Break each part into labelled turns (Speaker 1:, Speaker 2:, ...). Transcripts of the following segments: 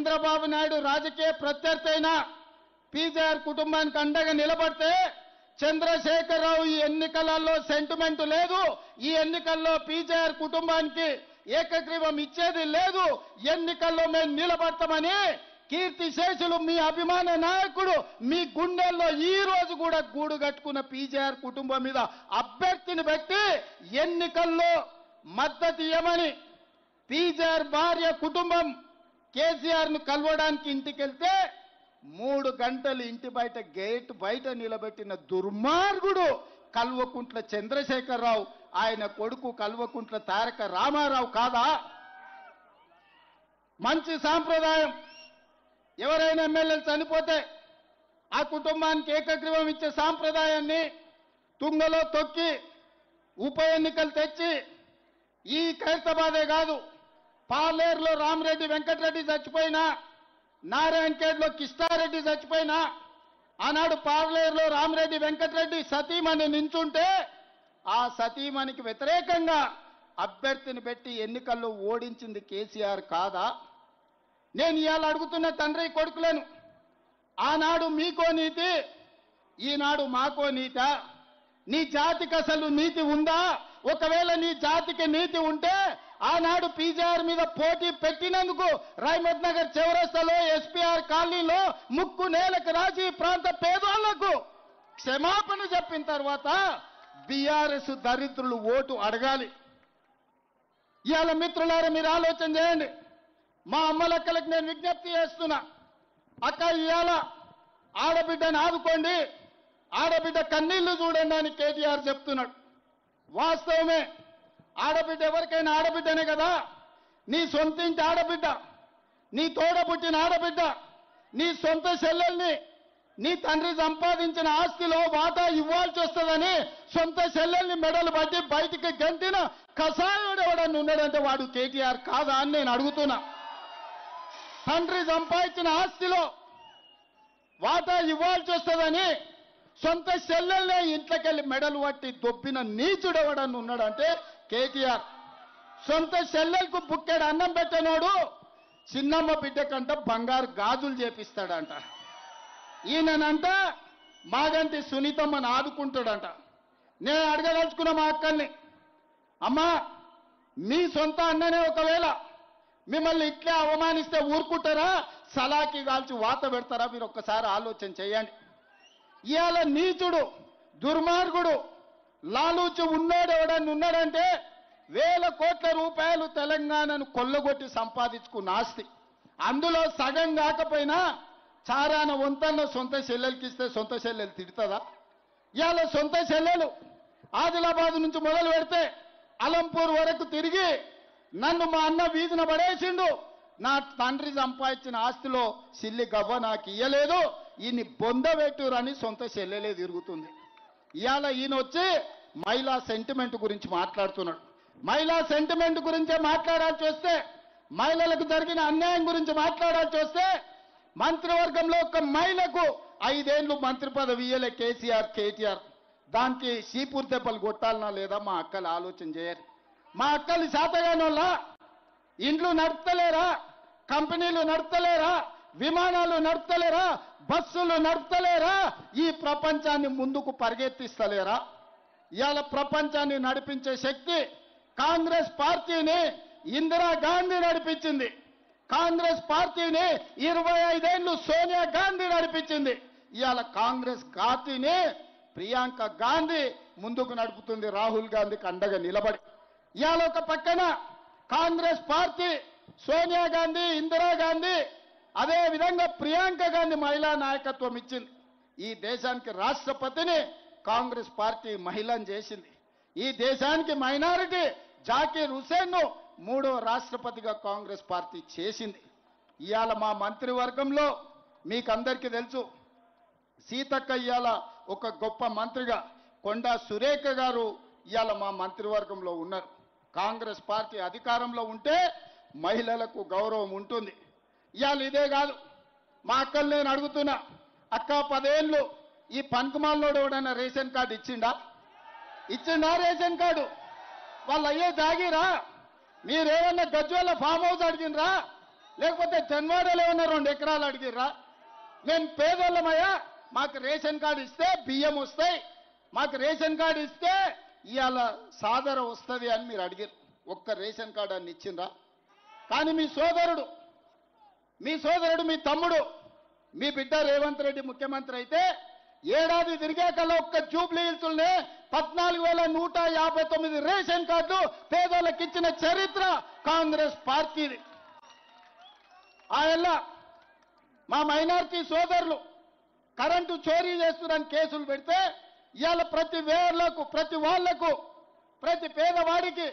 Speaker 1: చంద్రబాబు నాయుడు రాజకీయ ప్రత్యర్థి అయిన పీజీఆర్ కుటుంబానికి అండగా నిలబడితే చంద్రశేఖరరావు ఈ ఎన్నికలలో సెంటిమెంట్ లేదు, ఈ ఎన్నికల్లో పీజీఆర్ కుటుంబానికి ఏకగ్రీవం ఇచ్చేది లేదు, ఎన్నికల్లో మేము నిలబడతామని కీర్తిశేషులు మీ అభిమాన నాయకుడు మీ గుండెల్లో ఈ రోజు కూడా గూడు కట్టుకున్న పీజీఆర్ కుటుంబం మీద అభ్యర్థిని పెట్టి ఎన్నికల్లో మద్దతు ఇవ్వమని పీజీఆర్ భార్య కుటుంబం కేసీఆర్ ను కలవడానికి ఇంటికి వెళ్తే 3 గంటలు ఇంటి బయట గేట్ బయట నిలబెట్టిన దుర్మార్గుడు కల్వకుంట్ల చంద్రశేఖరరావు, ఆయన కొడుకు కల్వకుంట్ల తారక రామారావు కాదా? మంచి సాంప్రదాయం. ఎవరైనా ఎమ్మెల్యేలు చనిపోతే ఆ కుటుంబానికి ఏకగ్రీవం ఇచ్చే సాంప్రదాయాన్ని తుంగలో తొక్కి ఉప ఎన్నికలు తెచ్చి ఈ ఖైరతాబాదే కాదు, పాలేరులో రామరెడ్డి వెంకటరెడ్డి చచ్చిపోయినా, నారాయణఖేడ్లో కిష్టారెడ్డి చచ్చిపోయినా, ఆనాడు పార్లేరులో రామరెడ్డి వెంకటరెడ్డి సతీమణి నించుంటే ఆ సతీమణికి వ్యతిరేకంగా అభ్యర్థిని పెట్టి ఎన్నికల్లో ఓడించింది కేసీఆర్ కాదా? నేను ఇవాళ అడుగుతున్న తండ్రి కొడుకులను, ఆనాడు మీకో నీతి, ఈనాడు మాకో నీత? నీ జాతికి అసలు నీతి ఉందా? ఒకవేళ నీ జాతికి నీతి ఉంటే ఆనాడు పీజీఆర్ మీద పోటీ పెట్టినందుకు రైమత్ నగర్ చౌరస్తాలో ఎస్పీఆర్ కాలనీలో ముక్కు నేలకు రాసి ప్రాంత పేదోళ్లకు క్షమాపణ చెప్పిన తర్వాత బీఆర్ఎస్ దరిద్రులు ఓటు అడగాలి. ఇవాళ మిత్రులారా మీరు ఆలోచన చేయండి. మా అమ్మలక్కలకు నేను విజ్ఞప్తి చేస్తున్నా, అక్క ఇవాళ ఆడబిడ్డను ఆదుకోండి, ఆడబిడ్డ కన్నీళ్లు చూడండి అని కేటీఆర్ చెప్తున్నాడు. వాస్తవమే, ఆడబిడ్డ ఎవరికైనా ఆడబిడ్డనే కదా. నీ సొంత ఇంటి ఆడబిడ్డ, నీ తోడ పుట్టిన ఆడబిడ్డ, నీ సొంత చెల్లెల్ని నీ తండ్రి సంపాదించిన ఆస్తిలో వాటా ఇవ్వాల్సి వస్తుందని సొంత చెల్లెల్ని మెడలు పట్టి బయటికి గంటిన కసాయుడు ఎవడన్నా ఉన్నాడంటే వాడు కేటీఆర్ కాదా అని నేను అడుగుతున్నా. తండ్రి సంపాదించిన ఆస్తిలో వాటా ఇవ్వాల్సి వస్తుందని సొంత చెల్లెల్నే ఇంట్లోకెళ్ళి మెడలు పట్టి దొబ్బిన నీచుడు ఎవడన్నా ఉన్నాడంటే కేటీఆర్. సొంత చెల్లెలకు బుక్కెడు అన్నం పెట్టనోడు చిన్నమ్మ బిడ్డ కంట బంగారు గాజులు చేపిస్తాడంట. ఈయనంట మాగంటి సునీతమ్మని ఆదుకుంటాడంట. నేను అడగదలుచుకున్న మా అక్కల్ని, అమ్మా మీ సొంత అన్ననే ఒకవేళ మిమ్మల్ని ఇట్లే అవమానిస్తే ఊరుకుంటారా, సలాకి కాల్చి వాత పెడతారా? మీరు ఒక్కసారి ఆలోచన చేయండి. ఇవాళ నీచుడు దుర్మార్గుడు లాలూచి ఉన్నాడు ఎవడన్నా ఉన్నాడంటే వేల కోట్ల రూపాయలు తెలంగాణను కొల్లగొట్టి సంపాదించుకున్న ఆస్తి. అందులో సగం కాకపోయినా చారాన వంతన్న సొంత చెల్లెలకి ఇస్తే సొంత చెల్లెలు తిడుతుందా? ఇవాళ సొంత చెల్లెలు ఆదిలాబాద్ నుంచి మొదలు పెడితే అలంపూర్ వరకు తిరిగి నన్ను మా అన్న వీధిన పడేసిండు, నా తండ్రి సంపాదించిన ఆస్తిలో సిల్లి గవ్వ నాకు ఇయ్యలేదు, ఈయన్ని బొందబెట్టురని సొంత చెల్లెలే తిరుగుతుంది. ఇవాళ ఈయన వచ్చి మహిళా సెంటిమెంట్ గురించి మాట్లాడుతున్నాడు. మహిళా సెంటిమెంట్ గురించే మాట్లాడాల్సి వస్తే, మహిళలకు జరిగిన అన్యాయం గురించి మాట్లాడాల్సి వస్తే, మంత్రివర్గంలో ఒక మహిళకు 5 ఏళ్లు మంత్రి పదవి ఇయ్యలే కేటీఆర్. దానికి సీపూర్ దెబ్బలు కొట్టాలనా లేదా మా అక్కలు ఆలోచన చేయరు. మా అక్కలు శాతగానోళ్ళ ఇండ్లు నడుపుతలేరా, కంపెనీలు నడుపుతలేరా, విమానాలు నడుపుతలేరా, బస్సులు నడుపుతలేరా, ఈ ప్రపంచాన్ని ముందుకు పరిగెత్తిస్తలేరా? ఇవాళ ప్రపంచాన్ని నడిపించే శక్తి కాంగ్రెస్ పార్టీని ఇందిరాగాంధీ నడిపించింది. కాంగ్రెస్ పార్టీని 25 ఏళ్లు సోనియా గాంధీ నడిపించింది. ఇవాళ కాంగ్రెస్ పార్టీని ప్రియాంక గాంధీ ముందుకు నడుపుతుంది, రాహుల్ గాంధీకి అండగా నిలబడి. ఇవాళ ఒక పక్కన కాంగ్రెస్ పార్టీ సోనియా గాంధీ, ఇందిరాగాంధీ, అదే విధంగా ప్రియాంక గాంధీ మహిళా నాయకత్వం ఇచ్చింది. ఈ దేశానికి రాష్ట్రపతిని కాంగ్రెస్ పార్టీ మహిళను చేసింది. ఈ దేశానికి మైనారిటీ జాకీర్ హుసేన్ ను 3వ రాష్ట్రపతిగా కాంగ్రెస్ పార్టీ చేసింది. ఇవాళ మా మంత్రివర్గంలో మీకందరికీ తెలుసు, సీతక్క ఇవాళ ఒక గొప్ప మంత్రిగా, కొండా సురేఖ గారు ఇవాళ మా మంత్రివర్గంలో ఉన్నారు. కాంగ్రెస్ పార్టీ అధికారంలో ఉంటే మహిళలకు గౌరవం ఉంటుంది. ఇవాళ ఇదే కాదు, మా అక్కలు నేను అడుగుతున్నా, అక్క 10 ఏళ్ళు ఈ పనికిమాలినోడు ఎవడన్నా రేషన్ కార్డు ఇచ్చిండా రేషన్ కార్డు? వాళ్ళు అయ్యే జాగిరా? మీరేమన్నా గజ్వేల ఫామ్ హౌస్ అడిగినరా? లేకపోతే జన్వాడలో ఏమన్నా 2 ఎకరాలు అడిగిర్రా? మేము పేదోళ్ళమయ్యా, మాకు రేషన్ కార్డు ఇస్తే బియ్యం వస్తాయి, మాకు రేషన్ కార్డు ఇస్తే ఇవాళ సాదర వస్తుంది అని మీరు అడిగారు. ఒక్క రేషన్ కార్డు అని ఇచ్చిండ్రా? కానీ మీ సోదరుడు, మీ తమ్ముడు, మీ బిడ్డ రేవంత్ రెడ్డి ముఖ్యమంత్రి అయితే ఏడాది తిరిగాకల్లా ఒక్క జూబ్లీ హిల్స్లోనే 14,159 రేషన్ కార్డులు పేదోళ్ళకి ఇచ్చిన చరిత్ర కాంగ్రెస్ పార్టీది. ఆయల్ల మా మైనారిటీ సోదరులు కరెంటు చోరీ చేస్తున్నారని కేసులు పెడితే ఇవాళ ప్రతి వాళ్లకు ప్రతి పేదవాడికి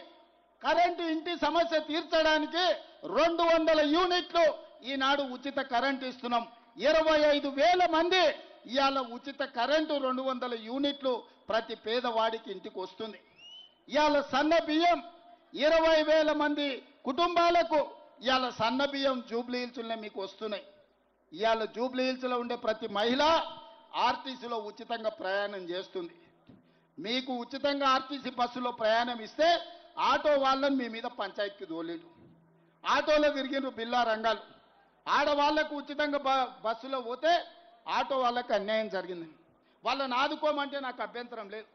Speaker 1: కరెంటు ఇంటి సమస్య తీర్చడానికి 200 యూనిట్లు ఈనాడు ఉచిత కరెంటు ఇస్తున్నాం. 25,000 మంది ఇవాళ ఉచిత కరెంటు 200 యూనిట్లు ప్రతి పేదవాడికి ఇంటికి వస్తుంది. ఇవాళ సన్న బియ్యం 20,000 మంది కుటుంబాలకు ఇవాళ సన్న బియ్యం జూబ్లీ హిల్స్లోనే మీకు వస్తున్నాయి. ఇవాళ జూబ్లీ హిల్స్లో ఉండే ప్రతి మహిళ ఆర్టీసీలో ఉచితంగా ప్రయాణం చేస్తుంది. మీకు ఉచితంగా ఆర్టీసీ బస్సులో ప్రయాణం ఇస్తే ఆటో వాళ్ళని మీ మీద పంచాయతీకి తోలేడు. ఆటోలో తిరిగిన బిల్లా రంగాలు. ఆడవాళ్లకు ఉచితంగా బస్సులో పోతే ఆటో వాళ్ళకి అన్యాయం జరిగింది. వాళ్ళని ఆదుకోమంటే నాకు అభ్యంతరం లేదు.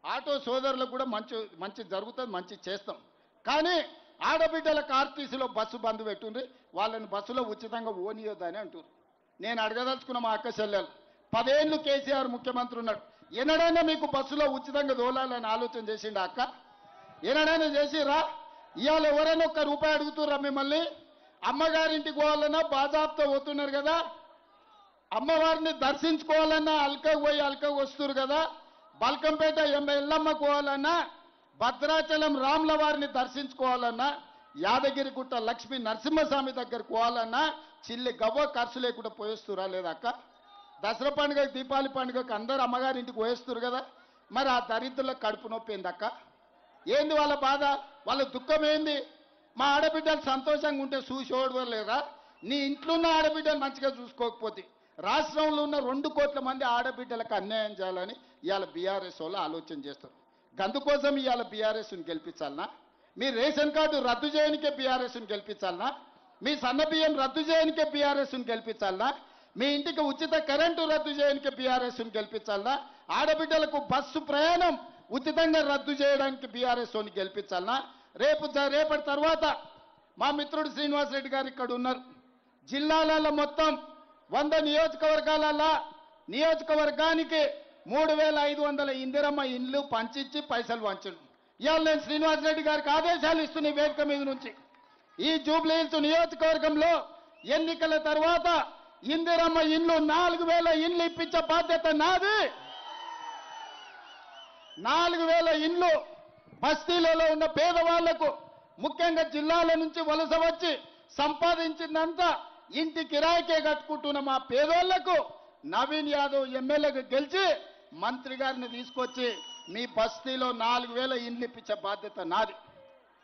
Speaker 1: ఆటో సోదరులకు కూడా మంచి జరుగుతుంది, మంచి చేస్తాం. కానీ ఆడబిడ్డలకు ఆర్టీసీలో బస్సు బంద్ పెట్టుండ్రి, వాళ్ళని బస్సులో ఉచితంగా ఓనియొద్దని అంటారు. నేను అడగదలుచుకున్న మా అక్క చెల్లెలు, 10 ఏళ్ళు కేసీఆర్ ముఖ్యమంత్రి ఉన్నాడు, ఎన్నడైనా మీకు బస్సులో ఉచితంగా దోలాలని ఆలోచన చేసిండా అక్క? ఎన్నడైనా చేసిరా? ఇవాళ ఎవరైనా ఒక్క రూపాయి అడుగుతుర్రా మిమ్మల్ని? అమ్మగారింటికి పోవాలన్నా బాజాబ్తో పోతున్నారు కదా, అమ్మవారిని దర్శించుకోవాలన్నా అల్కకు పోయి అల్కకు వస్తున్నారు కదా, బల్కంపేట ఎల్లమ్మకు పోవాలన్నా, భద్రాచలం రాముల వారిని దర్శించుకోవాలన్నా, యాదగిరిగుట్ట లక్ష్మీ నరసింహస్వామి దగ్గరకు పోవాలన్నా చిల్లి గవ్వ ఖర్చు లేకుండా పోయేస్తురా లేదా అక్క? దసరా పండుగ, దీపావళి పండుగకు అందరూ అమ్మగారింటికి పోయేస్తున్నారు కదా, మరి ఆ దరిద్రులకు కడుపు నొప్పి ఏంది అక్క? ఏంది వాళ్ళ బాధ, వాళ్ళ దుఃఖం ఏంది? మా ఆడబిడ్డలు సంతోషంగా ఉంటే చూసి ఓడలేరా? నీ ఇంట్లో ఉన్న ఆడబిడ్డలు మంచిగా చూసుకోకపోతే రాష్ట్రంలో ఉన్న 2 కోట్ల మంది ఆడబిడ్డలకు అన్యాయం చేయాలని ఇవాళ బీఆర్ఎస్ వాళ్ళు ఆలోచన చేస్తారు. అందుకోసం ఇవాళ బీఆర్ఎస్ని గెలిపించాలనా? మీ రేషన్ కార్డు రద్దు చేయనికే బీఆర్ఎస్ని గెలిపించాలనా? మీ సన్న బియ్యం రద్దు చేయనికే బీఆర్ఎస్ని గెలిపించాలనా? మీ ఇంటికి ఉచిత కరెంటు రద్దు చేయనికే బీఆర్ఎస్ని గెలిపించాలనా? ఆడబిడ్డలకు బస్సు ప్రయాణం ఉచితంగా రద్దు చేయడానికి బీఆర్ఎస్ని గెలిపించాలనా? రేపటి తర్వాత మా మిత్రుడు శ్రీనివాసరెడ్డి గారు ఇక్కడ ఉన్నారు. జిల్లాలలో మొత్తం 100 నియోజకవర్గాలలో నియోజకవర్గానికి 3,500 ఇందిరమ్మ ఇండ్లు పంచిచ్చి పైసలు వంచండు. ఇవాళ నేను శ్రీనివాసరెడ్డి గారికి ఆదేశాలు ఇస్తున్న ఈ వేదిక మీద నుంచి, ఈ జూబ్లీ హిల్స్ నియోజకవర్గంలో ఎన్నికల తర్వాత ఇందిరమ్మ ఇండ్లు 4,000 ఇండ్లు ఇప్పించే బాధ్యత నాది. 4,000 ఇండ్లు బస్తీలలో ఉన్న పేదవాళ్లకు, ముఖ్యంగా జిల్లాల నుంచి వలస వచ్చి సంపాదించిందంతా ఇంటి కిరాయికే కట్టుకుంటున్న మా పేదోళ్లకు నవీన్ యాదవ్ ఎమ్మెల్యేగా గెలిచి మంత్రి గారిని తీసుకొచ్చి మీ బస్తీలో 4,000 ఇండ్లు ఇప్పించే బాధ్యత నాది.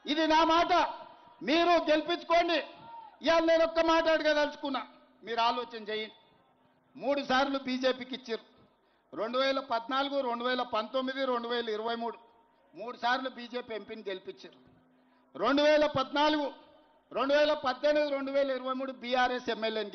Speaker 1: ఇది నా మాట, మీరు గెలిపించుకోండి. ఇవాళ నేను ఒక్క మాట అడగదలుచుకున్నా, మీరు ఆలోచన చేయండి. 3 సార్లు బీజేపీకి ఇచ్చారు. 2014, 2019, 2023 3 సార్లు బీజేపీ ఎంపీని గెలిపించారు. 2014, 2018, 2023 బీఆర్ఎస్ ఎమ్మెల్యేని